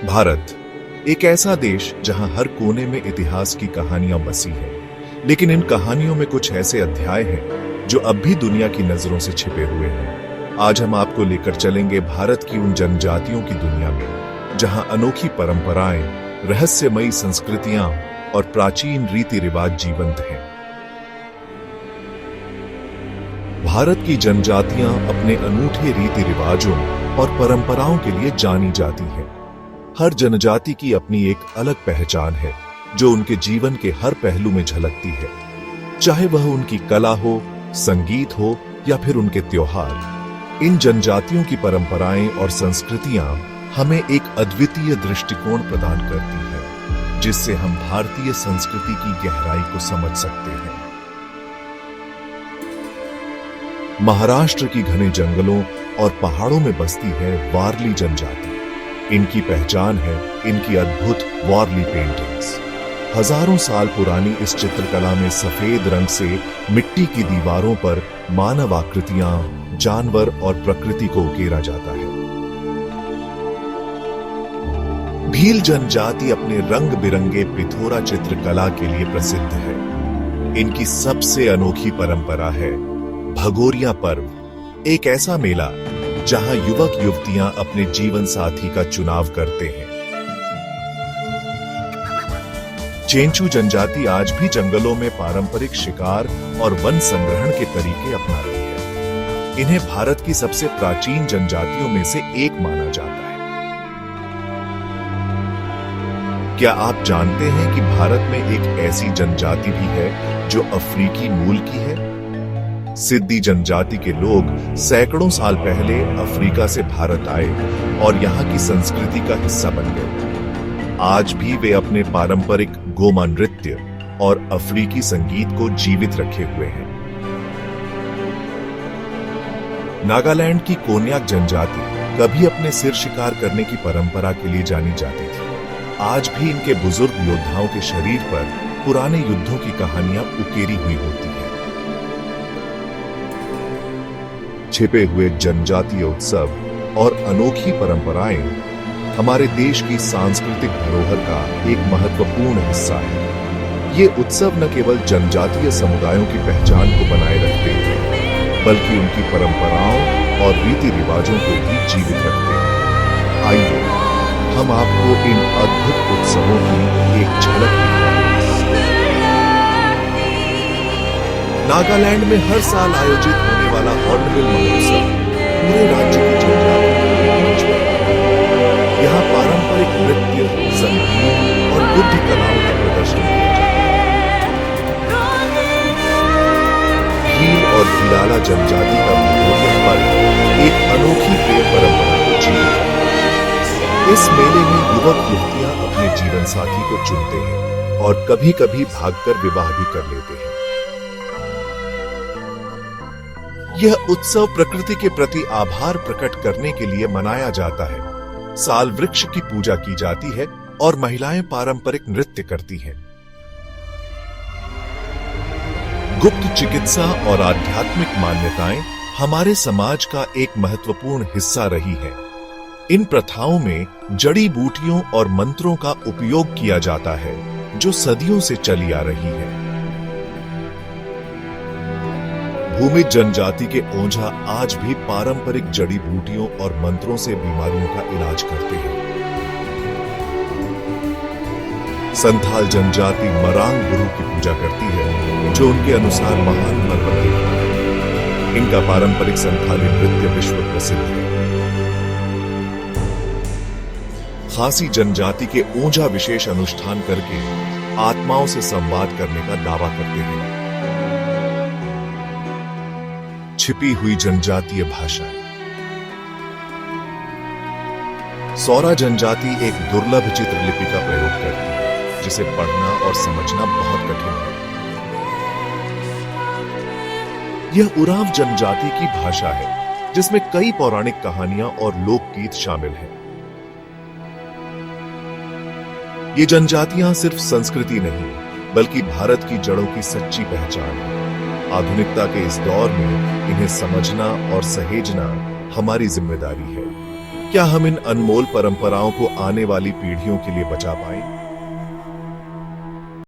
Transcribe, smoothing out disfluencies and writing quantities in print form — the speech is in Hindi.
भारत एक ऐसा देश जहां हर कोने में इतिहास की कहानियां बसी हैं, लेकिन इन कहानियों में कुछ ऐसे अध्याय हैं जो अब भी दुनिया की नजरों से छिपे हुए हैं। आज हम आपको लेकर चलेंगे भारत की उन जनजातियों की दुनिया में जहां अनोखी परंपराएं, रहस्यमयी संस्कृतियां और प्राचीन रीति रिवाज जीवंत हैं। भारत की जनजातियां अपने अनूठे रीति रिवाजों और परंपराओं के लिए जानी जाती हैं। हर जनजाति की अपनी एक अलग पहचान है जो उनके जीवन के हर पहलू में झलकती है, चाहे वह उनकी कला हो, संगीत हो या फिर उनके त्योहार। इन जनजातियों की परंपराएं और संस्कृतियां हमें एक अद्वितीय दृष्टिकोण प्रदान करती है, जिससे हम भारतीय संस्कृति की गहराई को समझ सकते हैं। महाराष्ट्र की घने जंगलों और पहाड़ों में बसती है वारली जनजाति। इनकी पहचान है इनकी अद्भुत वारली पेंटिंग्स। हजारों साल पुरानी इस चित्रकला में सफेद रंग से मिट्टी की दीवारों पर मानव आकृतियां, जानवर और प्रकृति को उकेरा जाता है। भील जनजाति अपने रंग बिरंगे पिथोरा चित्रकला के लिए प्रसिद्ध है। इनकी सबसे अनोखी परंपरा है भगोरिया पर्व, एक ऐसा मेला जहां युवक युवतियां अपने जीवन साथी का चुनाव करते हैं। चेंचू जनजाति आज भी जंगलों में पारंपरिक शिकार और वन संग्रहण के तरीके अपनाती है। इन्हें भारत की सबसे प्राचीन जनजातियों में से एक माना जाता है। क्या आप जानते हैं कि भारत में एक ऐसी जनजाति भी है जो अफ्रीकी मूल की है? सिद्दी जनजाति के लोग सैकड़ों साल पहले अफ्रीका से भारत आए और यहाँ की संस्कृति का हिस्सा बन गए। आज भी वे अपने पारंपरिक गोमा नृत्य और अफ्रीकी संगीत को जीवित रखे हुए हैं। नागालैंड की कोन्याक जनजाति कभी अपने सिर शिकार करने की परंपरा के लिए जानी जाती थी। आज भी इनके बुजुर्ग योद्धाओं के शरीर पर पुराने युद्धों की कहानियां उकेरी हुई होती हैं। छिपे हुए जनजातीय उत्सव और अनोखी परंपराएं हमारे देश की सांस्कृतिक धरोहर का एक महत्वपूर्ण हिस्सा है। ये उत्सव न केवल जनजातीय समुदायों की पहचान को बनाए रखते हैं, बल्कि उनकी परंपराओं और रीति रिवाजों को भी जीवित रखते हैं। आइए हम आपको इन अद्भुत उत्सवों की एक झलक दिखाएं। नागालैंड में हर साल आयोजित होने वाला हॉर्नबिल महोत्सव पूरे राज्य की जनजातियों को यहाँ पारंपरिक नृत्य, संगीत और बुद्ध कलाओं का प्रदर्शन किया जाता है। भील और भीलाला जनजाति का भगोरिया पर्व एक अनोखी प्रेम परंपरा को जीवित रखता है। इस मेले में युवक युवतियां अपने जीवन साथी को चुनते हैं और कभी कभी भागकर विवाह भी कर लेते हैं। यह उत्सव प्रकृति के प्रति आभार प्रकट करने के लिए मनाया जाता है। साल वृक्ष की पूजा की जाती है और महिलाएं पारंपरिक नृत्य करती हैं। गुप्त चिकित्सा और आध्यात्मिक मान्यताएं हमारे समाज का एक महत्वपूर्ण हिस्सा रही है। इन प्रथाओं में जड़ी बूटियों और मंत्रों का उपयोग किया जाता है जो सदियों से चली आ रही है। भूमि जनजाति के ओंझा आज भी पारंपरिक जड़ी बूटियों और मंत्रों से बीमारियों का इलाज करते हैं। संथाल जनजाति मरांग गुरु की पूजा करती है जो उनके अनुसार महान फल देता है। इनका पारंपरिक संथाली नृत्य विश्व प्रसिद्ध है। खासी जनजाति के ओंझा विशेष अनुष्ठान करके आत्माओं से संवाद करने का दावा करते हैं। छिपी हुई जनजातीय भाषाएं। सौरा जनजाति एक दुर्लभ चित्रलिपि का प्रयोग करती है जिसे पढ़ना और समझना बहुत कठिन है। यह उरांव जनजाति की भाषा है जिसमें कई पौराणिक कहानियां और लोकगीत शामिल हैं। ये जनजातियां सिर्फ संस्कृति नहीं बल्कि भारत की जड़ों की सच्ची पहचान है। आधुनिकता के इस दौर में इन्हें समझना और सहेजना हमारी जिम्मेदारी है। क्या हम इन अनमोल परंपराओं को आने वाली पीढ़ियों के लिए बचा पाएं?